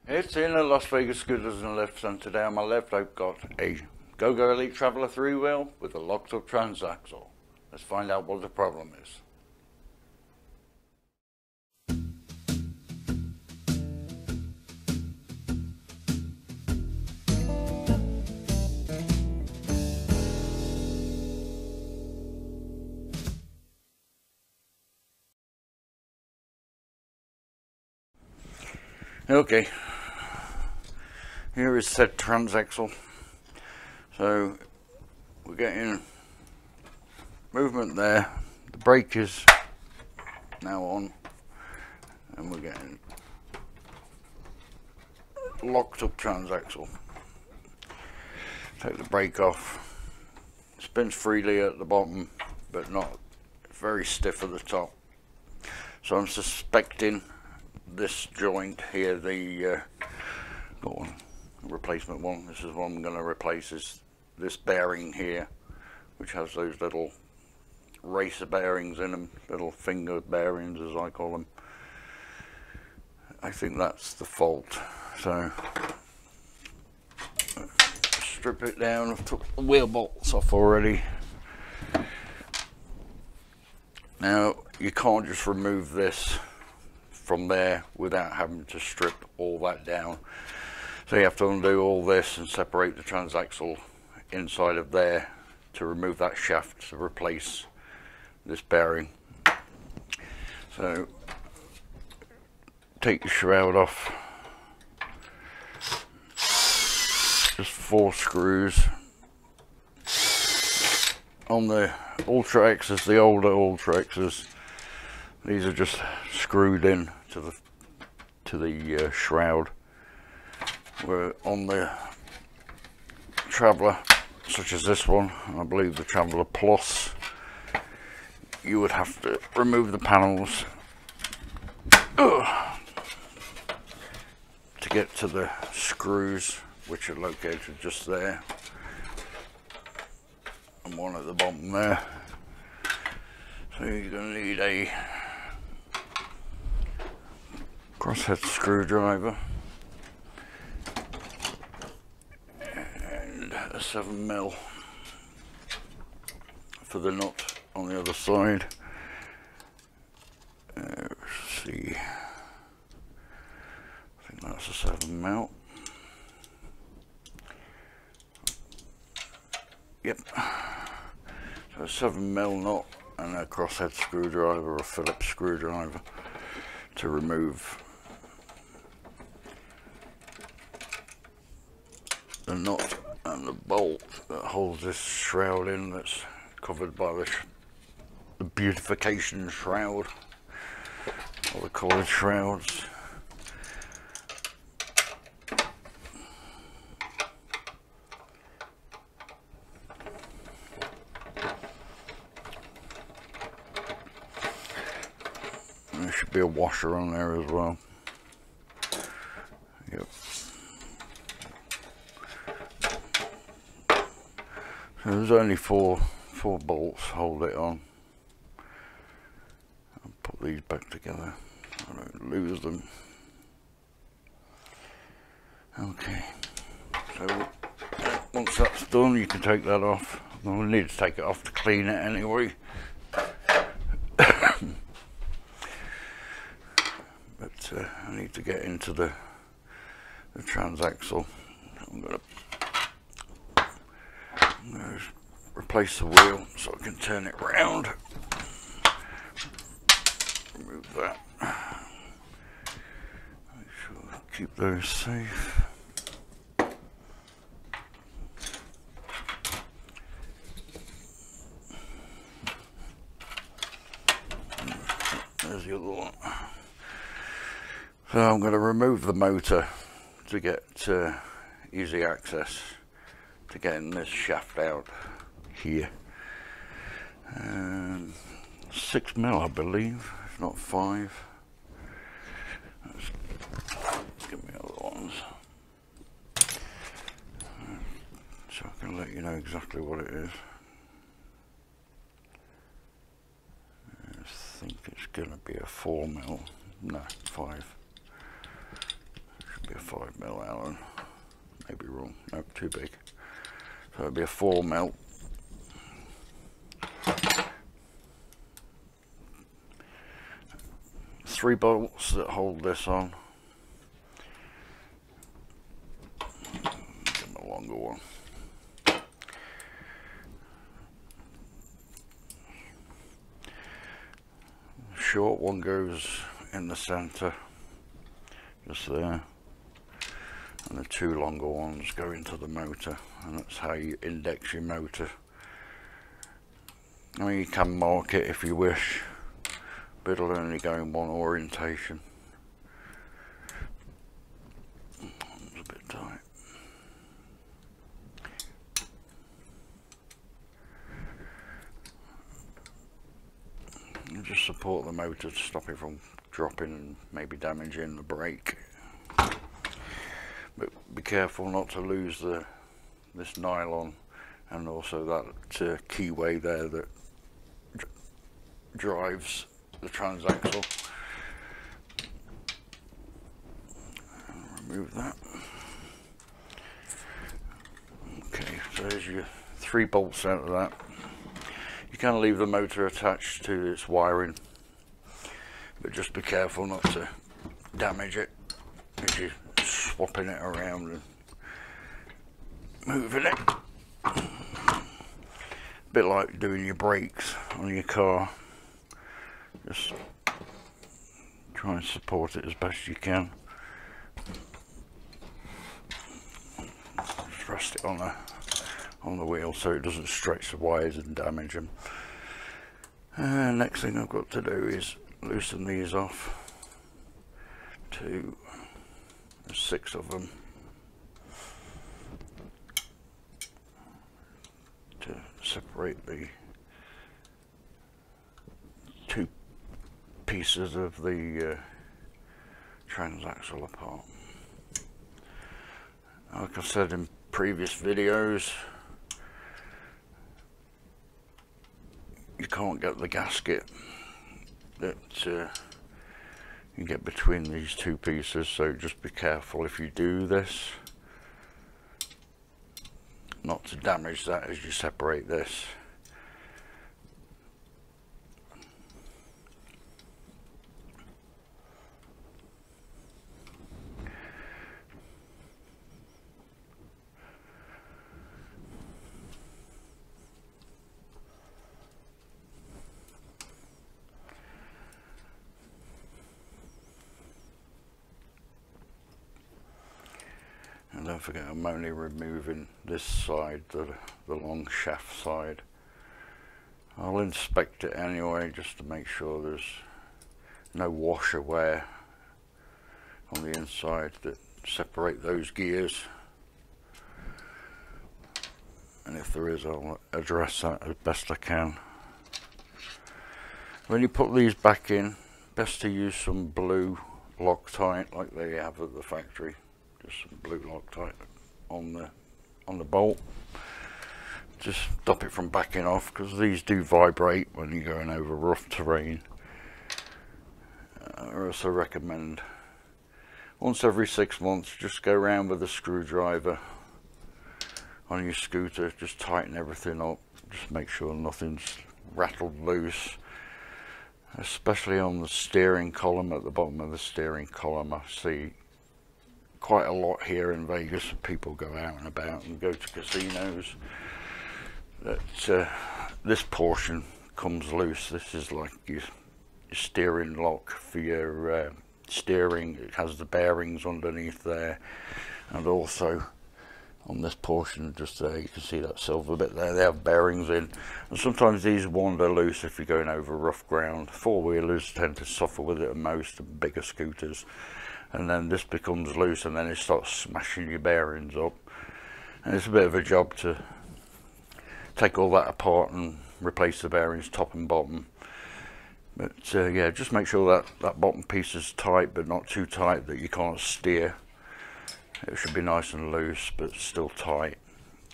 It's in a Las Vegas Scooters and Lifts, and today on my left I've got a Go-Go Elite Traveler 3-wheel with a locked up transaxle. Let's find out what the problem is. Okay, here is said transaxle. So we're getting movement there, the brake is now on, and we're getting locked up transaxle. Take the brake off, spins freely at the bottom but not very stiff at the top. So I'm suspecting this joint here, the replacement one, this is what I'm going to replace, is this bearing here, which has those little racer bearings in them, little finger bearings as I call them. I think that's the fault. So strip it down. I've took the wheel bolts off already. Now you can't just remove this from there without having to strip all that down. So you have to undo all this and separate the transaxle inside of there to remove that shaft to replace this bearing. So take the shroud off. Just 4 screws. On the Ultra X's, the older Ultra X's, these are just screwed in to the shroud. Where on the Traveller, such as this one, I believe the Traveller Plus, you would have to remove the panels to get to the screws, which are located just there, and one at the bottom there. So you're going to need a crosshead screwdriver and a 7mm for the nut on the other side. Let's see, I think that's a 7mm. Yep, so a 7mm nut and a crosshead screwdriver or a Phillips screwdriver to remove the nut and the bolt that holds this shroud in, that's covered by the beautification shroud, or the coloured shrouds. And there should be a washer on there as well. Yep. So there's only four bolts hold it on. I'll put these back together. I don't lose them. Okay. So once that's done, you can take that off. We'll need to take it off to clean it anyway. But I need to get into the transaxle. I'm going to replace the wheel so I can turn it round. Remove that. Make sure I keep those safe. There's the other one. So I'm going to remove the motor to get easy access to getting this shaft out here. 6mm I believe, if not 5. Let's give me other ones so I can let you know exactly what it is. I think it's going to be a 4mm, no, 5. be a 5mm Allen, maybe wrong, no, too big. So it'll be a 4mm. Three bolts that hold this on. Give them a longer one. The short one goes in the center, just there, and the two longer ones go into the motor, and that's how you index your motor. I mean, you can mark it if you wish, but it'll only go in one orientation. It's a bit tight. You just support the motor to stop it from dropping and maybe damaging the brake. But be careful not to lose this nylon, and also that keyway there that drives the transaxle. Remove that. Okay, so there's your 3 bolts out of that. You can leave the motor attached to its wiring, but just be careful not to damage it as you're swapping it around and moving it. A bit like doing your brakes on your car. Just try and support it as best you can. Just rest it on the wheel so it doesn't stretch the wires and damage them. Next thing I've got to do is loosen these off. There's 6 of them to separate the 2 pieces of the transaxle apart. Like I said in previous videos, you can't get the gasket that you get between these 2 pieces, so just be careful if you do this not to damage that as you separate this. And don't forget, I'm only removing this side, the long shaft side. I'll inspect it anyway just to make sure there's no washer wear on the inside that separate those gears. And if there is, I'll address that as best I can. When you put these back in, best to use some blue Loctite like they have at the factory. Just some blue Loctite on the bolt. Just stop it from backing off, because these do vibrate when you're going over rough terrain. I also recommend once every 6 months just go around with a screwdriver on your scooter, just tighten everything up, just make sure nothing's rattled loose, especially on the steering column. At the bottom of the steering column I see quite a lot here in Vegas. People go out and about and go to casinos, that this portion comes loose. This is like your steering lock for your steering. It has the bearings underneath there, and also on this portion just there you can see that silver bit there, they have bearings in, and sometimes these wander loose if you're going over rough ground. 4-wheelers tend to suffer with it the most, and bigger scooters, and then this becomes loose and then it starts smashing your bearings up, and it's a bit of a job to take all that apart and replace the bearings top and bottom. But yeah, just make sure that that bottom piece is tight, but not too tight that you can't steer. It should be nice and loose but still tight,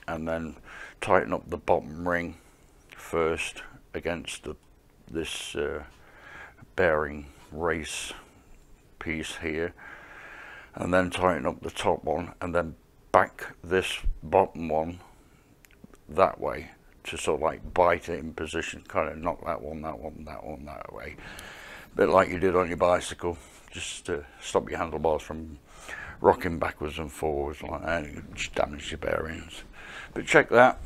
and then tighten up the bottom ring first against this bearing race piece here, and then tighten up the top one, and then back this bottom one that way to sort of like bite it in position, kind of knock that one that way, a bit like you did on your bicycle, just to stop your handlebars from rocking backwards and forwards like that, and just damage your bearings. But check that,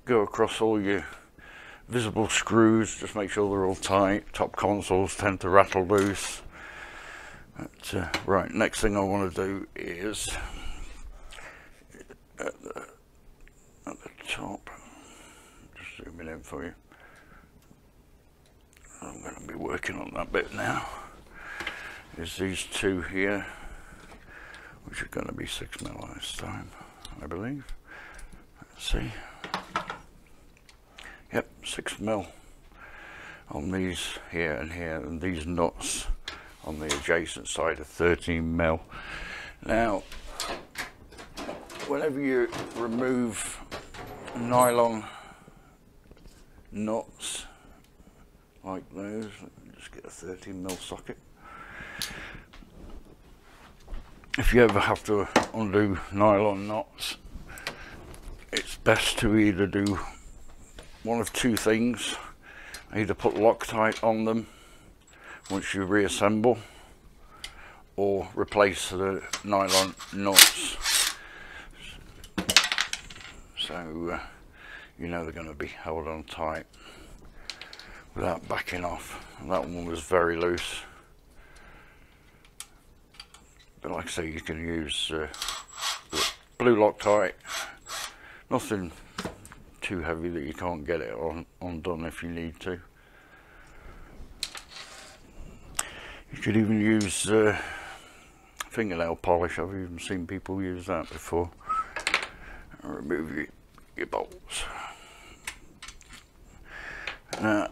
go across all your visible screws, just make sure they're all tight. Top consoles tend to rattle loose. But, right, next thing I want to do is at the top, just zooming in for you. I'm going to be working on that bit now. Is these two here, which are going to be 6mm this time, I believe. Let's see. Yep, 6mm on these here, and these nuts on the adjacent side are 13mm. Now, whenever you remove nylon nuts like those, let me just get a 13mm socket. If you ever have to undo nylon knots, it's best to either do one of two things. Either put Loctite on them once you reassemble, or replace the nylon nuts, so you know they're going to be held on tight without backing off. And that one was very loose, but like I say, you can use blue Loctite, nothing too heavy that you can't get it undone if you need to. You could even use fingernail polish. I've even seen people use that before. And remove your bolts. Now,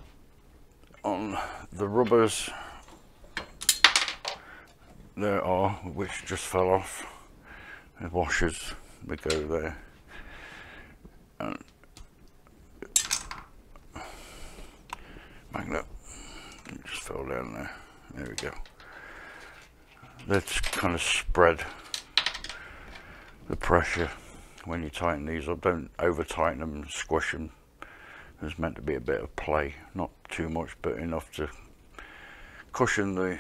on the rubbers, there are, which just fell off, the washers that go there. And magnet, it just fell down there. There we go. Let's kind of spread the pressure when you tighten these up. Don't over tighten them and squish them. There's meant to be a bit of play, not too much, but enough to cushion the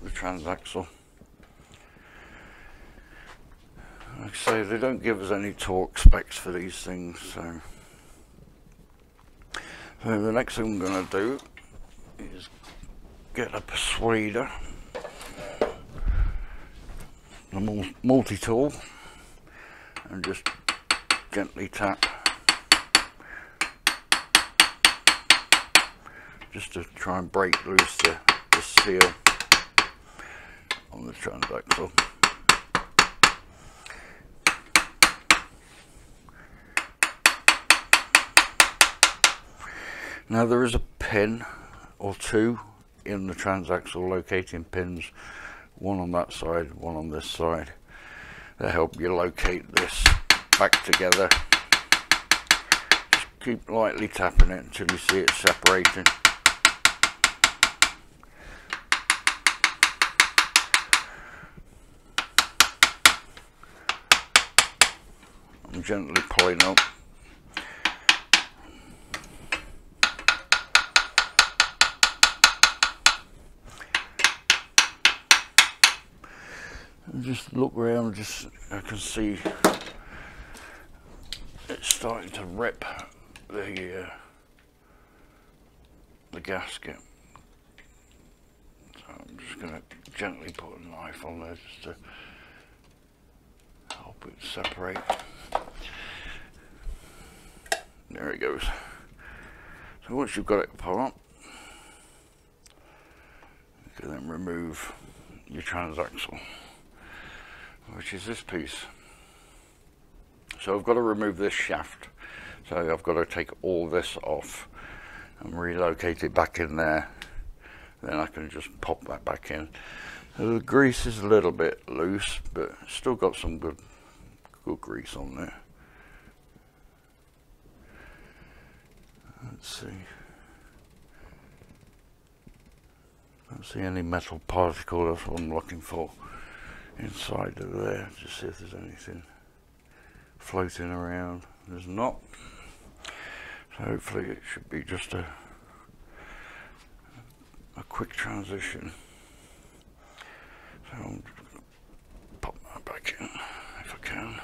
transaxle. Like I say, they don't give us any torque specs for these things, so the next thing I'm going to do is get a persuader, a multi-tool, and just gently tap, just to try and break loose the seal on the transaxle. Now there is a pin or two in the transaxle, locating pins, one on that side, one on this side, that help you locate this back together. Just keep lightly tapping it until you see it separating. I'm gently pulling up. Just look around, I can see it's starting to rip the gasket. So I'm just going to gently put a knife on there just to help it separate. There it goes. So once you've got it apart, you can then remove your transaxle, which is this piece. So I've got to remove this shaft, so I've got to take all this off and relocate it back in there. Then I can just pop that back in. The grease is a little bit loose, but still got some good grease on there. Let's see. Don't see any metal particle. That's what I'm looking for. inside of there, just see if there's anything floating around. There's not. So hopefully it should be just a quick transition. So I'm just going to pop that back in if I can.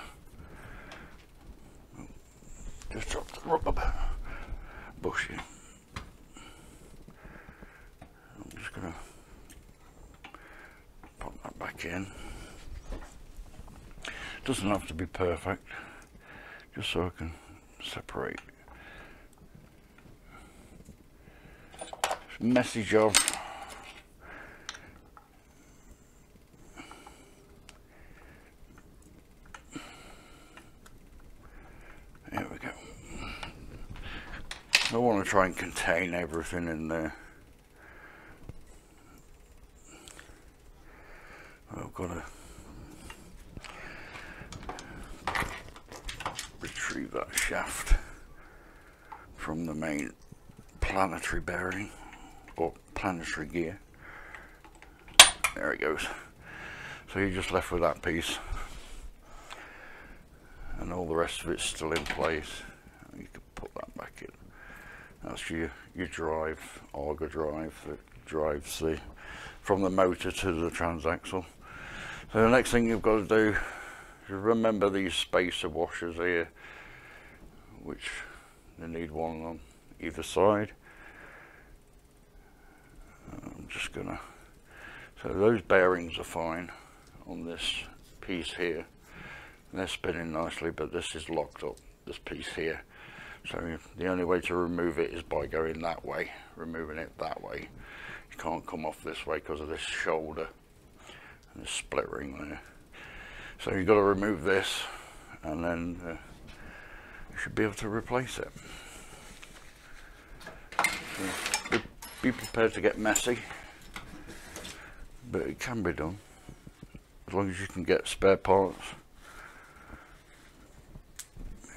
Just drop the rubber bushing. I'm just going to pop that back in. Doesn't have to be perfect, just so I can separate. Messy job. There we go. I want to try and contain everything in there. I've got to retrieve that shaft from the main planetary bearing or planetary gear. There it goes. So you're just left with that piece, and all the rest of it's still in place. You can put that back in. That's your drive, auger drive that drives the from the motor to the transaxle. So the next thing you've got to do is remember these spacer washers here, which they need one on either side. I'm just gonna, so those bearings are fine on this piece here. They're spinning nicely, but this is locked up, this piece here. So the only way to remove it is by going that way, removing it that way. You can't come off this way because of this shoulder and the split ring there. So you've got to remove this, and then you should be able to replace it. So be prepared to get messy, but it can be done as long as you can get spare parts.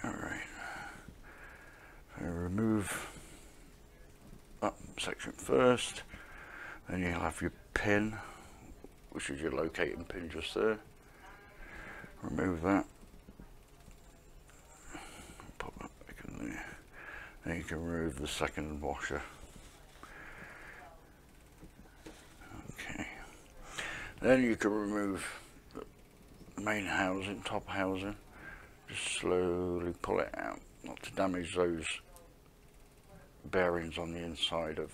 Alright, so remove that section first, then you'll have your pin, which is your locating pin just there. Remove that, put that back in there. Then you can remove the second washer. Okay, then you can remove the main housing, top housing. Just slowly pull it out, not to damage those bearings on the inside of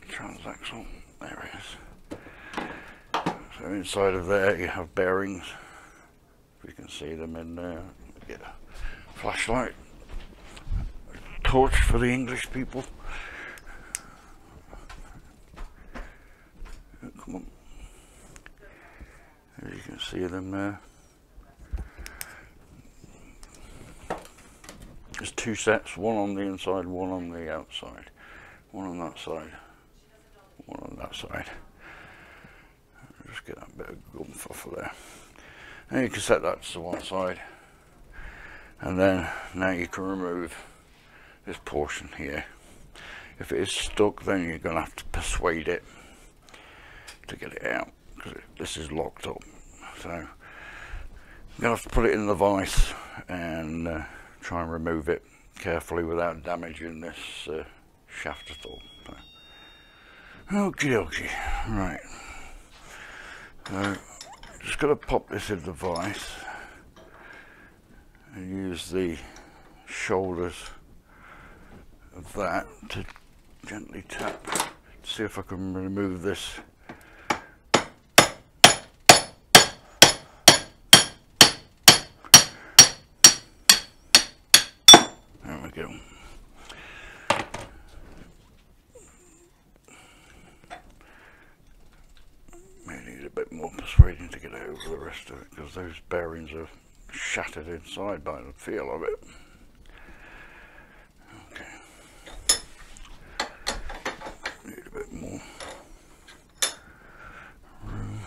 the transaxle. There it is. So inside of there you have bearings. If you can see them in there. Get a flashlight, a torch for the English people. Come on. There you can see them there. There's two sets, one on the inside, one on the outside. One on that side, one on that side. Just get that bit of gumph off of there. And you can set that to one side. And then now you can remove this portion here. If it is stuck, then you're going to have to persuade it to get it out, because this is locked up. So you're going to have to put it in the vise and try and remove it carefully without damaging this shaft at all. Okie dokie, right. So just got to pop this in the vise and use the shoulders of that to gently tap to see if I can remove this. There we go. May need a bit more persuading to get over the rest of it, because those bearings are shattered inside by the feel of it. Okay. Need a bit more room.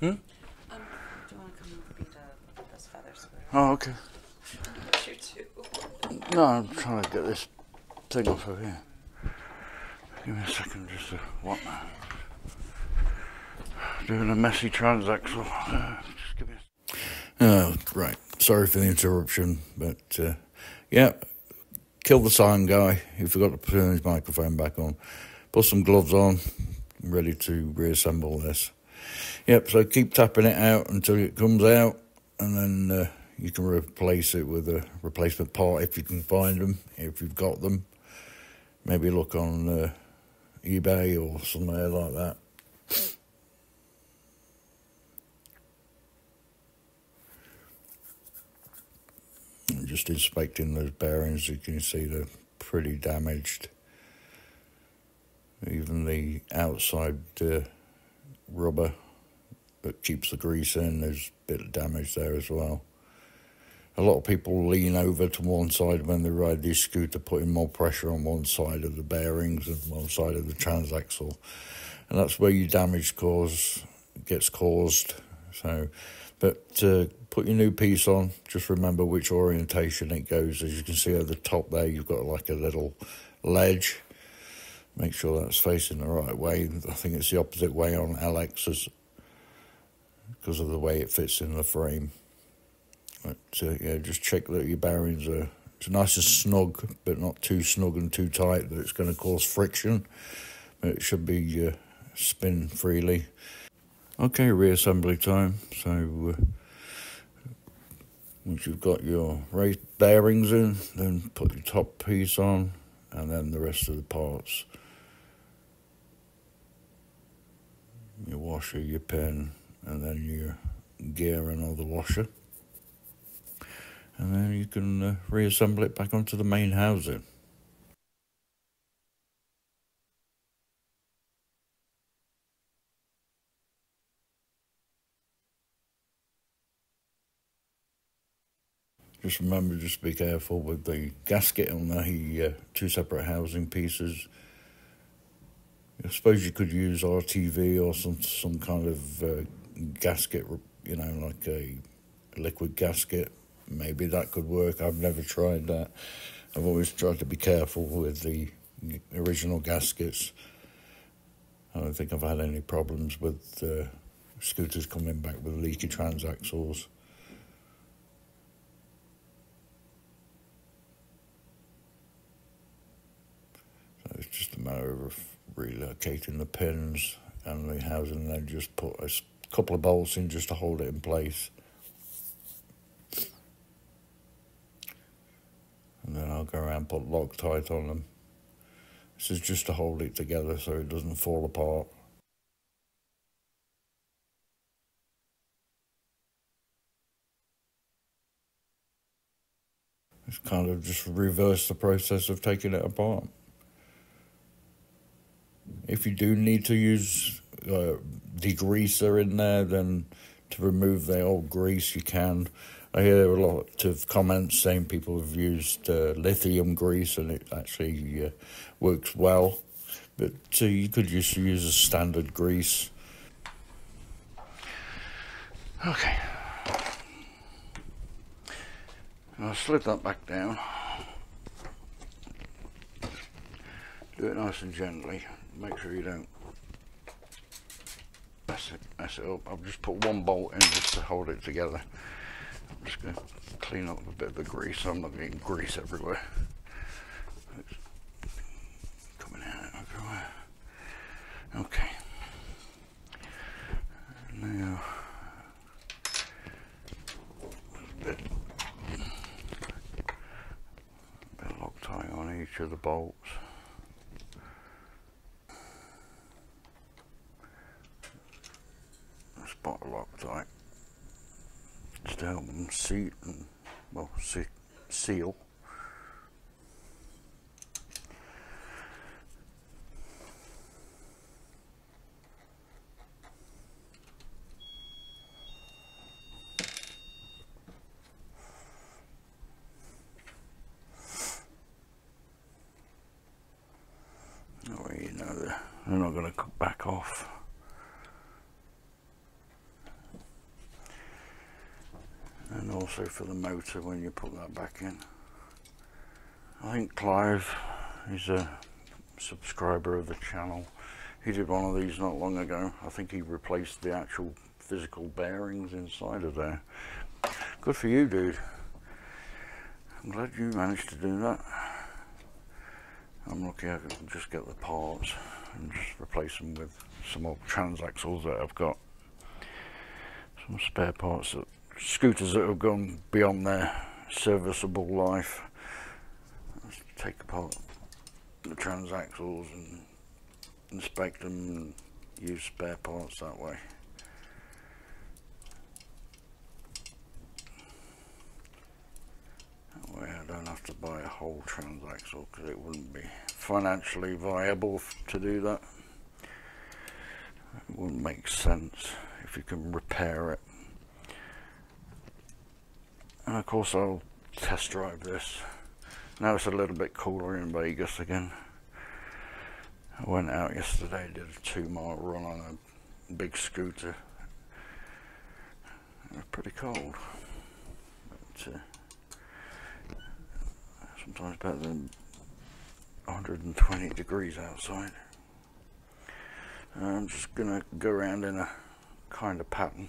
Do you want to come over and beat those feathers? Oh, okay. You too. No, I'm trying to get this thing off of here. Give me a second just to what? Doing a messy transaxle. Just give me a... right. Sorry for the interruption, but yeah, kill the sound guy. He forgot to turn his microphone back on. Put some gloves on. I'm ready to reassemble this. Yep, so keep tapping it out until it comes out, and then you can replace it with a replacement part if you can find them, if you've got them. Maybe look on eBay or somewhere like that. I'm just inspecting those bearings. You can see they're pretty damaged. Even the outside rubber that keeps the grease in, there's a bit of damage there as well. A lot of people lean over to one side when they ride this scooter, putting more pressure on one side of the bearings and one side of the transaxle, and that's where your damage gets caused. So, but put your new piece on. Just remember which orientation it goes. As you can see at the top there, you've got like a little ledge. Make sure that's facing the right way. I think it's the opposite way on LX's because of the way it fits in the frame. But yeah, just check that your bearings are nice and snug, but not too snug and too tight that it's going to cause friction. But it should be spin freely. Okay, reassembly time. So once you've got your raised bearings in, then put your top piece on, and then the rest of the parts. Your washer, your pin, and then your gear and all the washer. And then you can reassemble it back onto the main housing. Just remember, just be careful with the gasket on the two separate housing pieces. I suppose you could use RTV or some kind of gasket, you know, like a liquid gasket. Maybe that could work. I've never tried that. I've always tried to be careful with the original gaskets. I don't think I've had any problems with scooters coming back with leaky transaxles. So it's just a matter of relocating the pins and the housing, and then just put a couple of bolts in just to hold it in place. And then I'll go around and put Loctite on them. This is just to hold it together so it doesn't fall apart. It's kind of just reverse the process of taking it apart. If you do need to use degreaser in there, then to remove the old grease you can. I hear a lot of comments saying people have used lithium grease and it actually works well. But you could just use a standard grease. Okay. I'll slip that back down. Do it nice and gently. Make sure you don't mess it up. I've just put one bolt in just to hold it together. I'm just going to clean up a bit of the grease so I'm not getting grease everywhere. It's coming out everywhere. Okay. Now, a bit of Loctite on each of the bolts. A spot of Loctite just to help them seat and, well, seal. That way you know they're not going to back off. also for the motor when you put that back in. I think Clive, he's a subscriber of the channel, he did one of these not long ago. I think he replaced the actual physical bearings inside of there. Good for you, dude. I'm glad you managed to do that. I'm lucky I can just get the parts and just replace them with some old Transaxles that I've got. Some spare parts, that scooters that have gone beyond their serviceable life. Let's take apart the Transaxles and inspect them and use spare parts that way. That way I don't have to buy a whole Transaxle, because it wouldn't be financially viable to do that. It wouldn't make sense if you can repair it. And of course I'll test drive this. Now it's a little bit cooler in Vegas again. I went out yesterday, did a 2-mile run on a big scooter. It was pretty cold, but sometimes better than 120 degrees outside. I'm just gonna go around in a kind of pattern.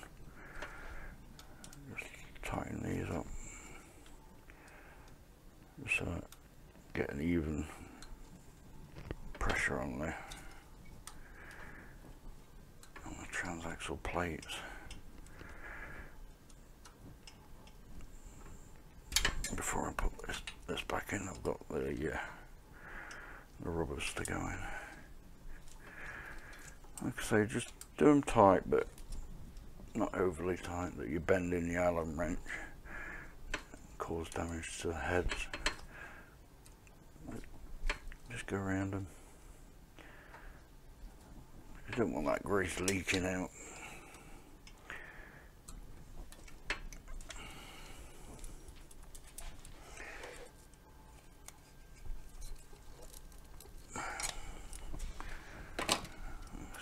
Just tighten these up, just so I get an even pressure on there, on the transaxle plates. Before I put this back in, I've got the rubbers to go in. Like I say, just do them tight, but not overly tight that you bend in the Allen wrench, cause damage to the heads. Just go around them. You don't want that grease leaking out.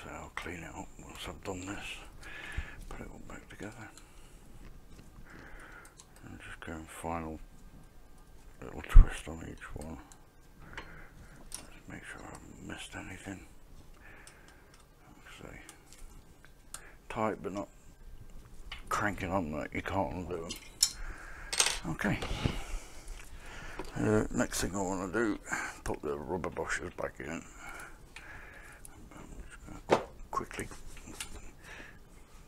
So I'll clean it up once I've done this, put it all back together, and just go and final little twist on each one. Just make sure I haven't missed anything. Like I say, tight but not cranking on that you can't undo them. Okay. Next thing I want to do, put the rubber bushers back in. I'm just going to quickly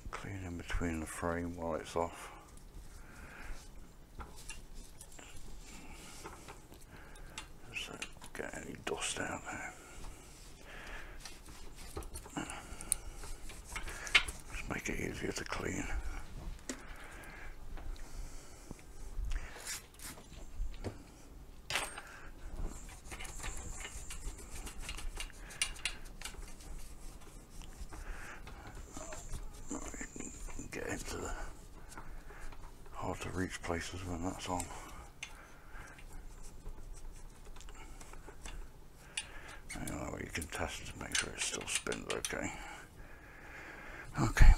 clean in between the frame while it's off. Just so get any dust out there. Just make it easier to clean. Into the hard to reach places when that's on. And that way you can test to make sure it still spins okay. Okay,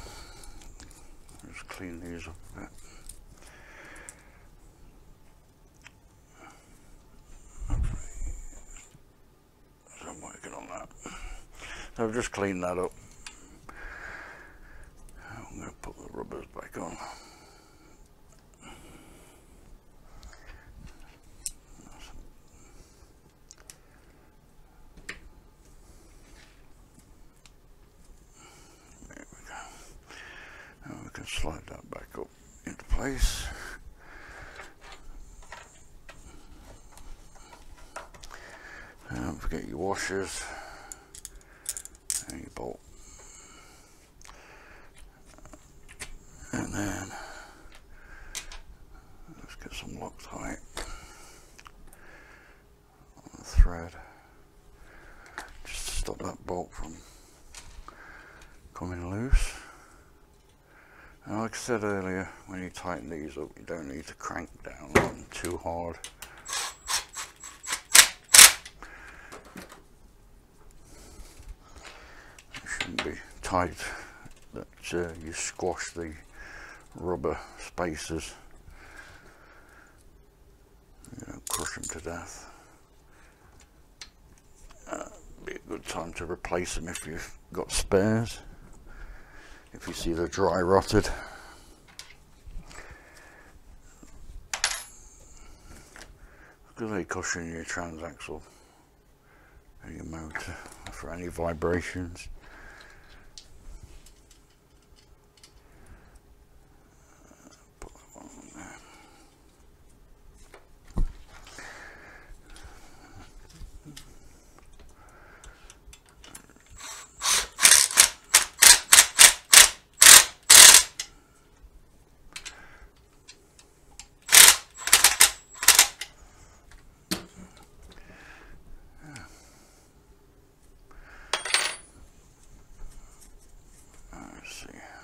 just clean these up a bit. So I'm working on that. So I've just cleaned that up. I'm going to put the rubbers back on. There we go. Now we can slide that back up into place. Don't forget your washers and your bolt. And then let's get some Loctite on the thread, just to stop that bolt from coming loose. And like I said earlier, when you tighten these up, you don't need to crank down on them too hard. It shouldn't be tight that you squash the rubber spacers. crush them to death. Be a good time to replace them if you've got spares. If you see they're dry rotted. Because they cushion your transaxle and your motor for any vibrations. Put that one on there.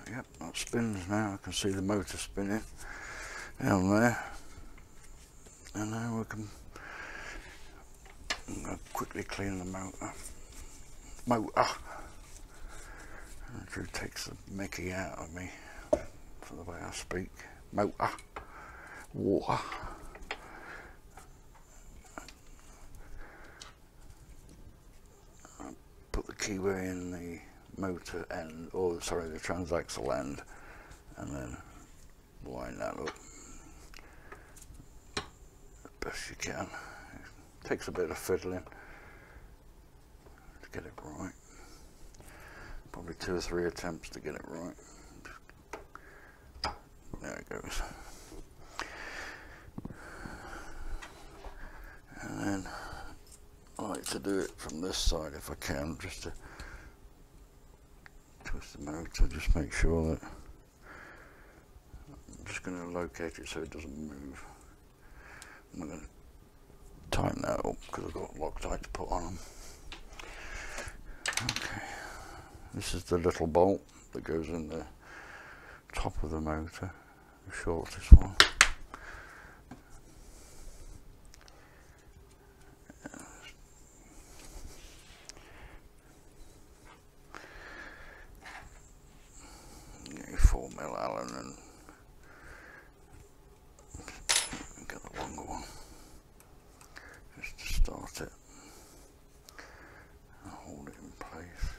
Yep, that spins now. I can see the motor spinning down there. And now we can, I'm going to quickly clean the motor. Andrew takes the mickey out of me for the way I speak. Motor. Water. Put the keyway in the motor end, or sorry, the transaxle end, and then line that up as best you can. It takes a bit of fiddling to get it right. Probably 2 or 3 attempts to get it right. There it goes. And then I like to do it from this side if I can, just to twist the motor, just make sure that I'm just going to locate it so it doesn't move. I'm going to tighten that up because I've got Loctite to put on them. Okay, this is the little bolt that goes in the top of the motor, the shortest one. Get your 4mm Allen and get the longer one just to start it and hold it in place.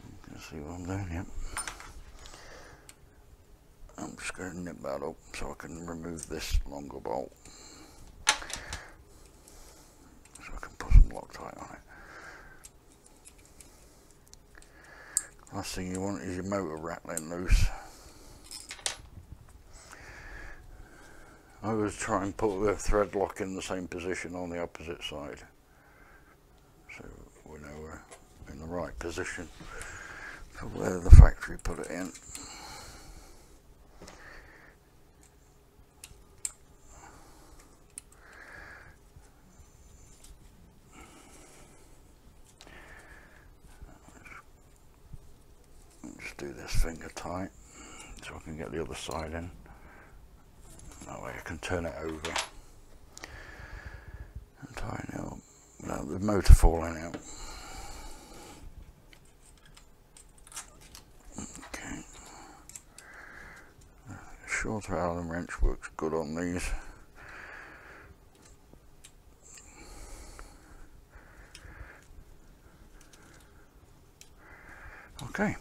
You can see what I'm doing, yep. I'm just going to nip that up so I can remove this longer bolt, so I can put some Loctite on it. Last thing you want is your motor rattling loose. I always try and put the thread lock in the same position on the opposite side, so we know we're in the right position for where the factory put it in. Just do this finger tight so I can get the other side in. That way I can turn it over and tighten it up without the motor falling out. Okay. A shorter Allen wrench works good on these. Okay.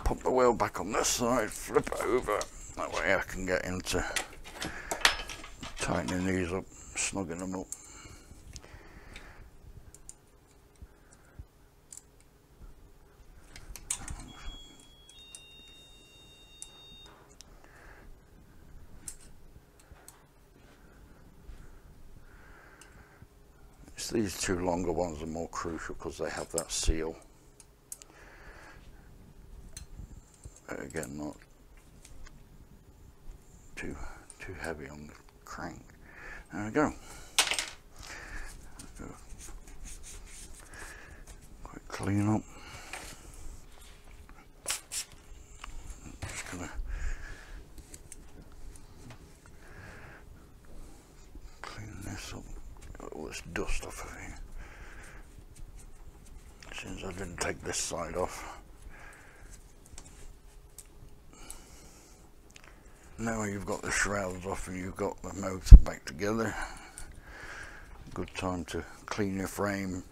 Pop the wheel back on this side, flip it over. That way I can get into tightening these up, snugging them up. It's these two longer ones are more crucial because they have that seal. Again, not too heavy on the crank. There we go. Quick clean up. Just gonna clean this up. Got all this dust off of here. Since I didn't take this side off. now you've got the shrouds off and you've got the motor back together, good time to clean your frame,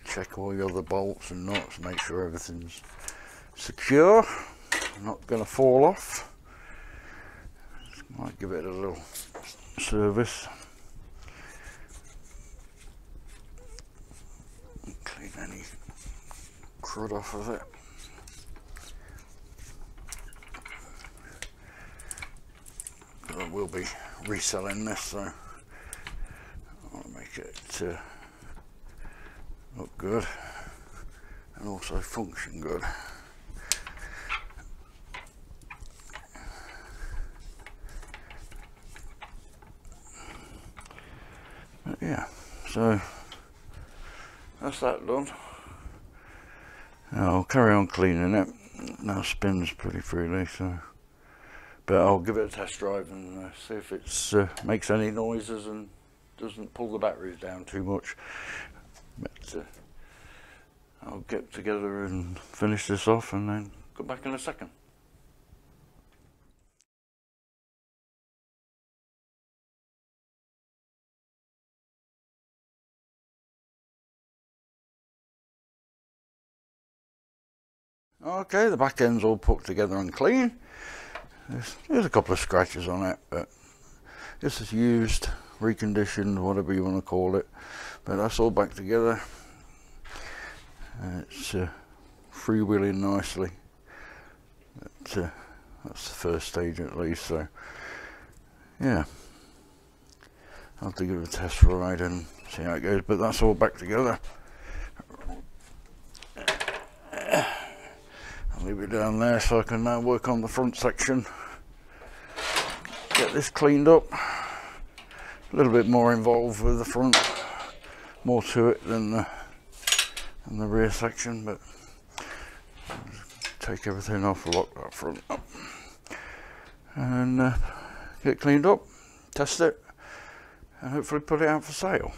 check all your other bolts and nuts, make sure everything's secure, not going to fall off. Might give it a little service. Clean any crud off of it. I will be reselling this, so I want to make it look good and also function good. But yeah, so that's that done. Now I'll carry on cleaning it. Now spins pretty freely, so. But I'll give it a test drive and see if it makes any noises and doesn't pull the batteries down too much. But I'll get together and finish this off and then come back in a second. Okay, the back end's all put together and clean. There's a couple of scratches on it, but this is used, reconditioned, whatever you want to call it. But that's all back together. It's freewheeling nicely. But, that's the first stage at least. So yeah, I'll have to give it a test ride and see how it goes. But that's all back together. I'll leave it down there so I can now work on the front section. Get this cleaned up. A little bit more involved with the front. More to it than the rear section, but take everything off, lock that front up, and get it cleaned up, test it, and hopefully put it out for sale.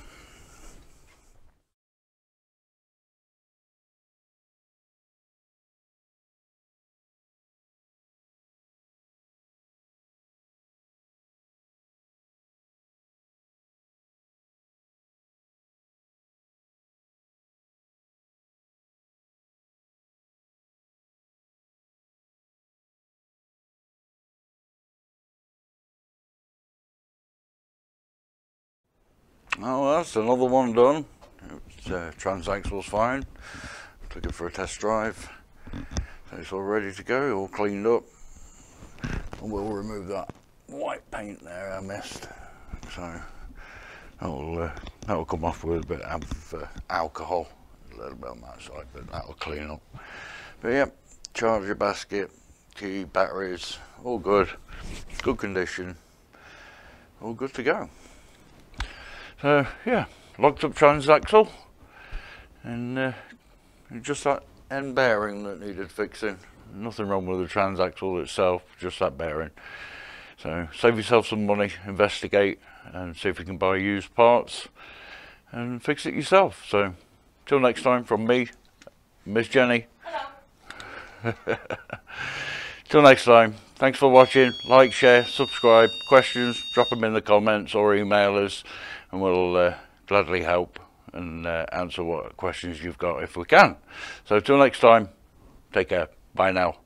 Oh, that's another one done. Transaxle's fine. Took it for a test drive. So it's all ready to go, all cleaned up. And we'll remove that white paint there I missed. So that'll come off with a bit of alcohol, a little bit on that side, but that'll clean up. But yeah, charger basket, key, batteries, all good. Good condition. All good to go. So yeah, locked up transaxle, and just that end bearing that needed fixing. Nothing wrong with the transaxle itself, just that bearing. So save yourself some money, investigate, and see if you can buy used parts and fix it yourself. So till next time, from me, Miss Jenny. Hello. Till next time, thanks for watching. Like, share, subscribe. Questions, drop them in the comments or email us, and we'll gladly help and answer what questions you've got if we can. So till next time, take care. Bye now.